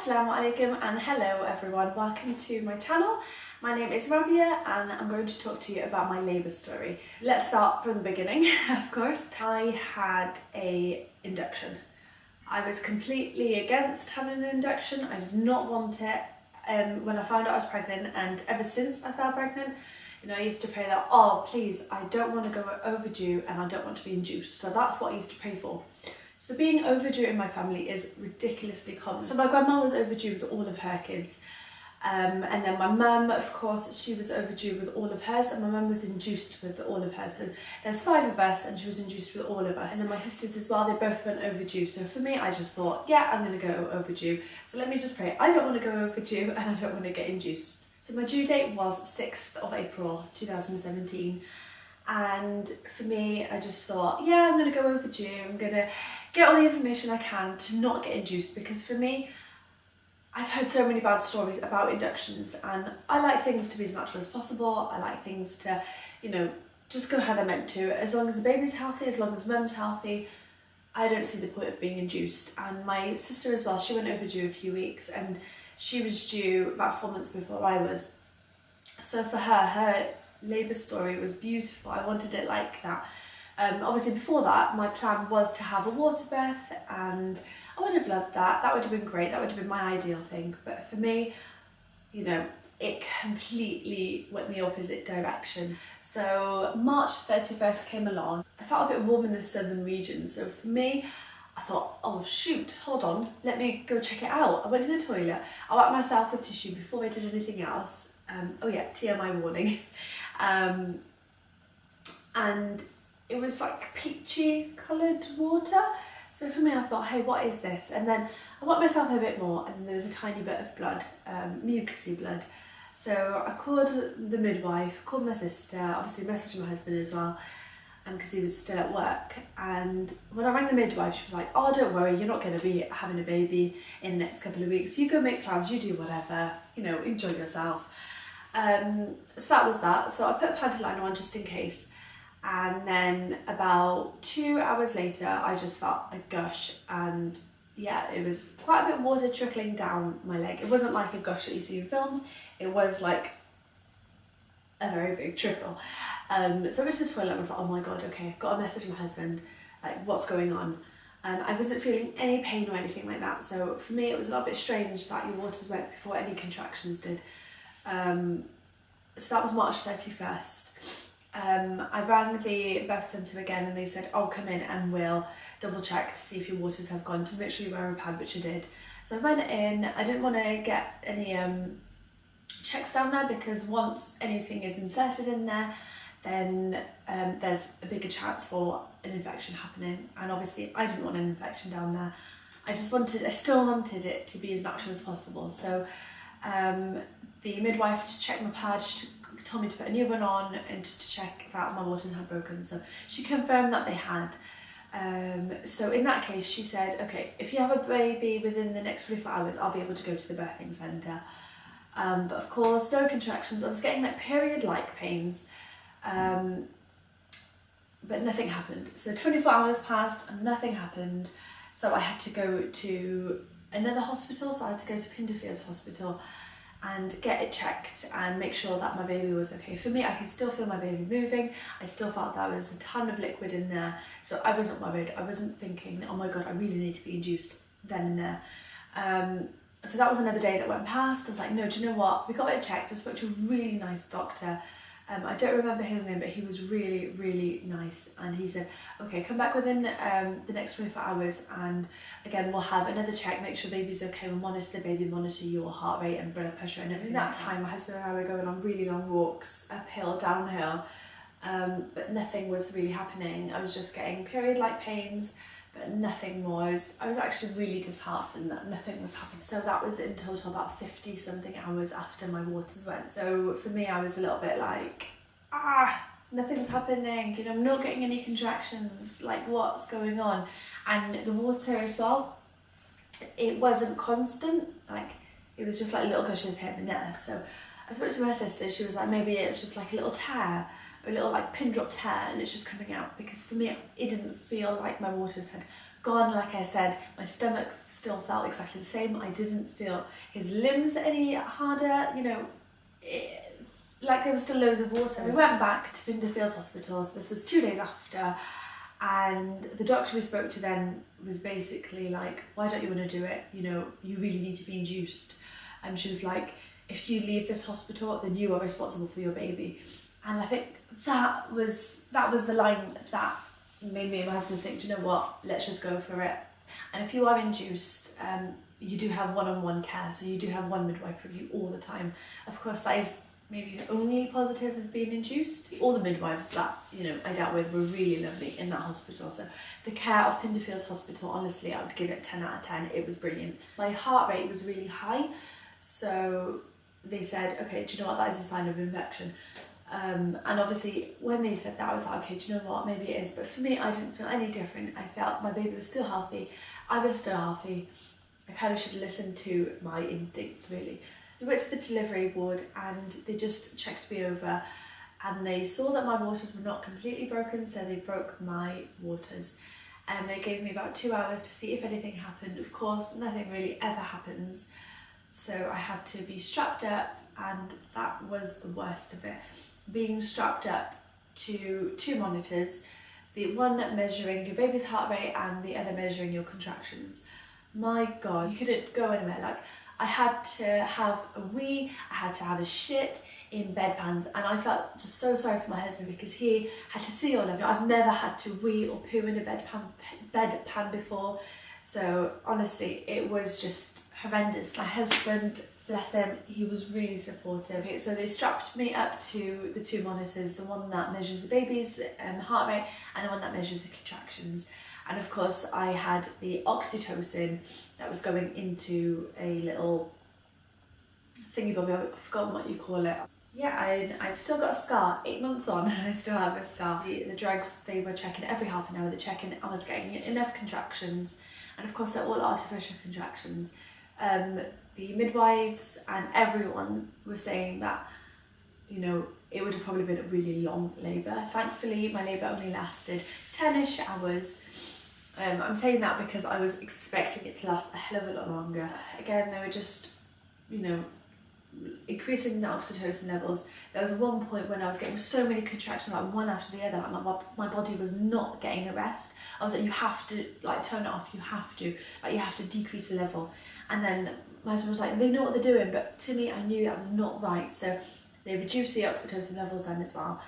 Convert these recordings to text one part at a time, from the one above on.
Assalamu alaikum and hello everyone, welcome to my channel. My name is Rabiya and I'm going to talk to you about my labour story. Let's start from the beginning, of course. I had an induction. I was completely against having an induction. I did not want it when I found out I was pregnant, and ever since I fell pregnant, you know, I used to pray that, oh please, I don't want to go overdue and I don't want to be induced. So that's what I used to pray for. So being overdue in my family is ridiculously common. So my grandma was overdue with all of her kids. And then my mum, of course, she was overdue with all of hers, and my mum was induced with all of hers. So there's 5 of us and she was induced with all of us. And then my sisters as well, they both went overdue. So for me, I just thought, yeah, I'm gonna go overdue. So let me just pray, I don't wanna go overdue and I don't wanna get induced. So my due date was 6th of April 2017. And for me, I just thought, yeah, I'm gonna go overdue. I'm gonna get all the information I can to not get induced, because for me, I've heard so many bad stories about inductions, and I like things to be as natural as possible. I like things to, you know, just go how they're meant to. As long as the baby's healthy, as long as mum's healthy, I don't see the point of being induced. And my sister as well, she went overdue a few weeks, and she was due about 4 months before I was. So for her labour story was beautiful. I wanted it like that. Obviously before that, my plan was to have a water birth, and I would have loved that. That would have been great. That would have been my ideal thing. But for me, you know, it completely went the opposite direction. So March 31st came along. I felt a bit warm in the southern region. So for me, I thought, oh shoot, hold on, let me go check it out. I went to the toilet. I wiped myself with tissue before I did anything else. Oh yeah, TMI warning. And it was like peachy coloured water. So for me, I thought, hey, what is this? And then I wiped myself a bit more, and there was a tiny bit of blood, mucousy blood. So I called the midwife, called my sister, obviously messaged my husband as well, because he was still at work. And when I rang the midwife, she was like, oh, don't worry, you're not going to be having a baby in the next couple of weeks. You go make plans, you do whatever, you know, enjoy yourself. So that was that. So I put a panty liner on just in case. And then about 2 hours later, I just felt a gush, and yeah, it was quite a bit of water trickling down my leg. It wasn't like a gush that you see in films, it was like a very big trickle. So I went to the toilet and I was like, oh my god, okay, got a message from my husband, like, what's going on? I wasn't feeling any pain or anything like that, so for me it was a little bit strange that your waters went before any contractions did. So that was March 31st. I rang the birth centre again, and they said, oh, come in and we'll double check to see if your waters have gone, just make sure you wear a pad, which I did. So I went in. I didn't want to get any checks down there, because once anything is inserted in there, then there's a bigger chance for an infection happening, and obviously I didn't want an infection down there. I still wanted it to be as natural as possible. So the midwife just checked my pad. She told me to put a new one on, and just to check that my waters had broken. So she confirmed that they had. So in that case, she said, okay, if you have a baby within the next 24 hours, I'll be able to go to the birthing centre. But of course, no contractions. I was getting like period-like pains, but nothing happened. So 24 hours passed and nothing happened. So I had to go to another hospital. So I had to go to Pinderfields Hospital and get it checked and make sure that my baby was okay. For me, I could still feel my baby moving. I still felt there was a ton of liquid in there. So I wasn't worried. I wasn't thinking, oh my God, I really need to be induced then and there. So that was another day that went past. I was like, no, do you know what? We got it checked. I spoke to a really nice doctor. I don't remember his name, but he was really, really nice. And he said, okay, come back within the next 24 hours, and again, we'll have another check, make sure baby's okay, we'll monitor the baby, monitor your heart rate and blood pressure and everything. At that time, my husband and I were going on really long walks, uphill, downhill, but nothing was really happening. I was just getting period-like pains, but nothing more. I was actually really disheartened that nothing was happening. So that was in total about 50 something hours after my waters went. So for me, I was a little bit like, nothing's happening, you know, I'm not getting any contractions, like what's going on? And the water as well, it wasn't constant, like it was just like little gushes here and there. So I spoke to my sister, she was like, maybe it's just like a little tear. a little like pin dropped hair, and it's just coming out, because for me it didn't feel like my waters had gone. Like I said, my stomach still felt exactly the same. I didn't feel his limbs any harder, you know, like there was still loads of water. We went back to Pinderfields Hospital, so this was 2 days after, and the doctor we spoke to then was basically like, why don't you want to do it? You know, you really need to be induced. And she was like, if you leave this hospital, then you are responsible for your baby. And I think that was the line that made me and my husband think, do you know what, let's just go for it. And if you are induced, you do have one-on-one care, so you do have one midwife with you all the time. Of course, that is maybe the only positive of being induced. All the midwives that, you know, I dealt with were really lovely in that hospital. So the care of Pinderfields Hospital, honestly, I would give it 10 out of 10. It was brilliant. My heart rate was really high, so they said, okay, do you know what, that is a sign of infection. And obviously when they said that, I was like, okay, do you know what, maybe it is. But for me, I didn't feel any different. I felt my baby was still healthy, I was still healthy. I kind of should have listened to my instincts, really. So I went to the delivery ward, and they just checked me over, and they saw that my waters were not completely broken, so they broke my waters. And they gave me about 2 hours to see if anything happened. Of course, nothing really ever happens. So I had to be strapped up, and that was the worst of it. Being strapped up to 2 monitors, the one measuring your baby's heart rate and the other measuring your contractions. My God, you couldn't go anywhere. Like, I had to have a wee, I had to have a shit in bedpans, and I felt just so sorry for my husband because he had to see all of it. I've never had to wee or poo in a bedpan before, so honestly, it was just horrendous. My husband, bless him, he was really supportive. Okay, so they strapped me up to the 2 monitors, the one that measures the baby's heart rate and the one that measures the contractions. And of course I had the oxytocin that was going into a little thingy bobby, I've forgotten what you call it. Yeah, I've still got a scar, 8 months on, and I still have a scar. The drugs, they were checking every half an hour, they're checking I was getting enough contractions, and of course they're all artificial contractions. The midwives and everyone was saying that, you know, it would have probably been a really long labour. Thankfully, my labour only lasted 10-ish hours. I'm saying that because I was expecting it to last a hell of a lot longer. Again, they were just, you know, increasing the oxytocin levels. There was one point when I was getting so many contractions, like one after the other, like my body was not getting a rest. I was like, you have to like turn it off, you have to decrease the level. And then my husband was like, they know what they're doing, but to me, I knew that was not right. So they reduced the oxytocin levels then as well.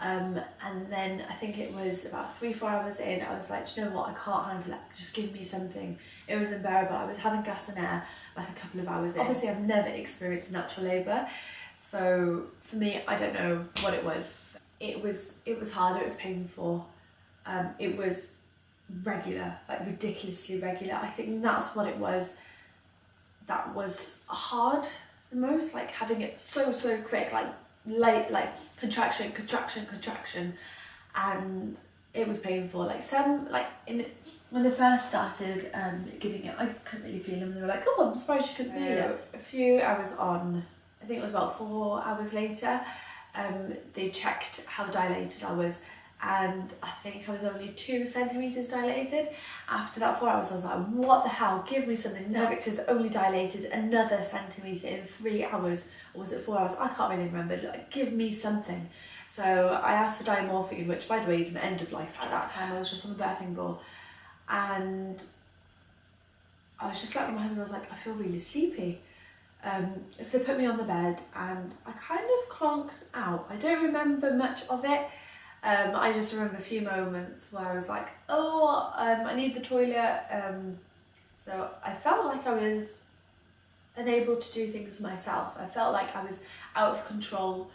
And then I think it was about 3-4 hours in, I was like, do you know what, I can't handle it, just give me something. It was unbearable. I was having gas and air like a couple of hours in. Obviously I've never experienced natural labour, so for me, I don't know what it was. It was hard, it was painful, it was regular, like ridiculously regular. I think that's what it was that was hard the most, like having it so quick, like contraction, and it was painful. Like when they first started giving it, I couldn't really feel them. They were like, oh, I'm surprised you couldn't feel it. A few hours on, I think it was about 4 hours later, they checked how dilated I was, and I think I was only 2 centimetres dilated. After that 4 hours, I was like, what the hell, give me something. No, Victor's only dilated another centimetre in 3 hours, or was it 4 hours? I can't really remember. Like, give me something. So I asked for Diamorphine, which by the way is an end of life. At that time I was just on the birthing ball, and I was just like, my husband was like, I feel really sleepy. So they put me on the bed and I kind of clonked out. I don't remember much of it. I just remember a few moments where I was like, oh, I need the toilet. So I felt like I was unable to do things myself. I felt like I was out of control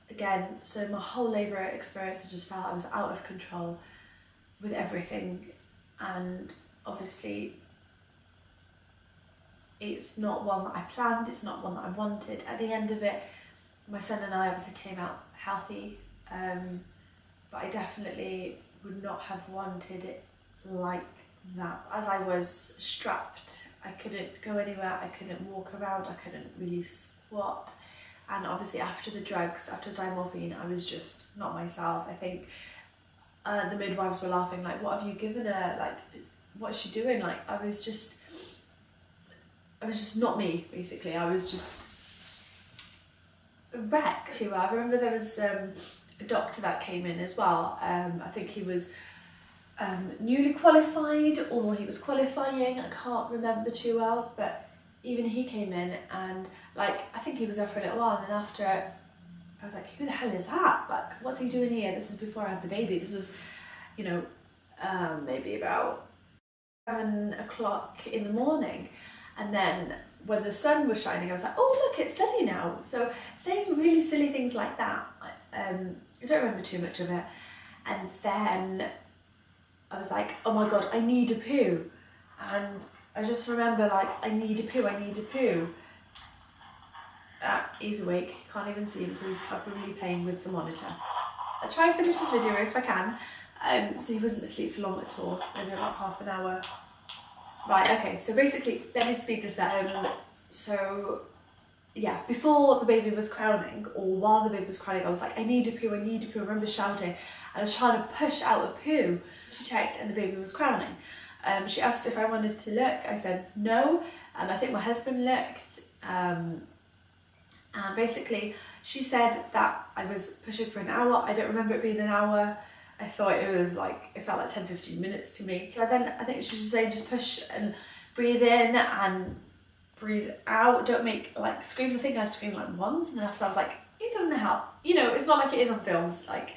again. So my whole labour experience, I just felt I was out of control with everything. And obviously it's not one that I planned, it's not one that I wanted. At the end of it, my son and I obviously came out healthy, but I definitely would not have wanted it like that. As I was strapped, I couldn't go anywhere, I couldn't walk around, I couldn't really squat, and obviously after the drugs, after Diamorphine, I was just not myself. I think the midwives were laughing, like, what have you given her, like, what's she doing? Like, I was just not me, basically. I was just a wreck too. I remember there was a doctor that came in as well. I think he was newly qualified, or he was qualifying, I can't remember too well, but even he came in, and like, I think he was there for a little while, and then after, I was like, who the hell is that? Like, what's he doing here? This was before I had the baby. This was, you know, maybe about 7 o'clock in the morning. And then when the sun was shining, I was like, oh look, it's sunny now. So saying really silly things like that, I don't remember too much of it. And then I was like, oh my God, I need a poo. And I just remember, like, I need a poo, I need a poo. He's awake, can't even see him, so he's probably playing with the monitor. I'll try and finish this video if I can. So he wasn't asleep for long at all, maybe about half an hour. Right, okay, so basically, let me speed this up. So, yeah, before the baby was crowning, or while the baby was crowning, I was like, I need a poo, I need a poo. I remember shouting, and I was trying to push out a poo. She checked, and the baby was crowning. She asked if I wanted to look. I said no. I think my husband looked. And basically, she said that I was pushing for an hour. I don't remember it being an hour. I thought it was like, it felt like 10-15 minutes to me. But then I think she was saying just push and breathe in and breathe out. Don't make like screams. I think I screamed like once, and then after I was like, it doesn't help. You know, it's not like it is on films. Like,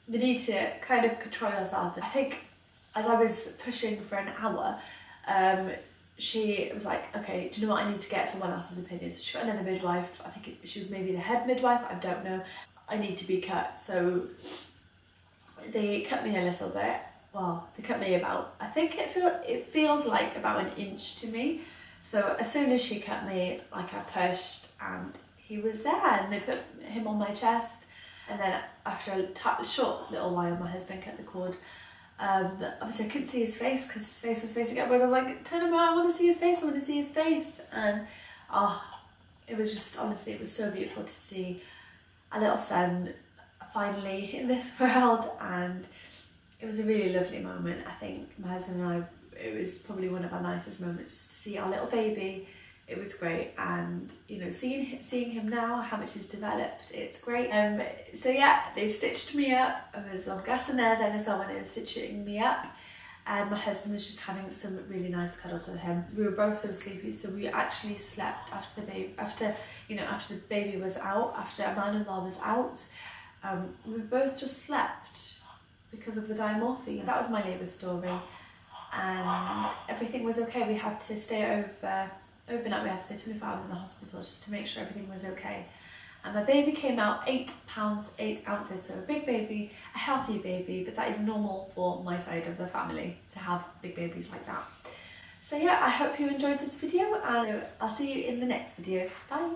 you need to kind of control yourself. I think as I was pushing for an hour, she was like, okay, do you know what, I need to get someone else's opinion. So she got another midwife. I think she was maybe the head midwife, I don't know. I need to be cut. So they cut me a little bit. Well, they cut me about, I think it feels like about 1 inch to me. So as soon as she cut me, like, I pushed and he was there, and they put him on my chest. And then after a short little while, my husband cut the cord. Obviously I couldn't see his face because his face was facing upwards. I was like, turn him around, I want to see his face, I want to see his face. And it was just, honestly, it was so beautiful to see a little son finally in this world, and it was a really lovely moment. I think my husband and I, it was probably one of our nicest moments, just to see our little baby. It was great, and you know, seeing him now, how much he's developed, it's great. So yeah, they stitched me up. There was long gas in there then as well when they were stitching me up, and my husband was just having some really nice cuddles with him. We were both so sleepy, so we actually slept after the baby, after the baby was out, after Emmanuel was out. We both just slept because of the Diamorphine. That was my labour story, and everything was okay. We had to stay overnight. We had to stay 24 hours in the hospital just to make sure everything was okay. And my baby came out 8 pounds 8 ounces, so a big baby, a healthy baby, but that is normal for my side of the family to have big babies like that. So yeah, I hope you enjoyed this video, and I'll see you in the next video. Bye!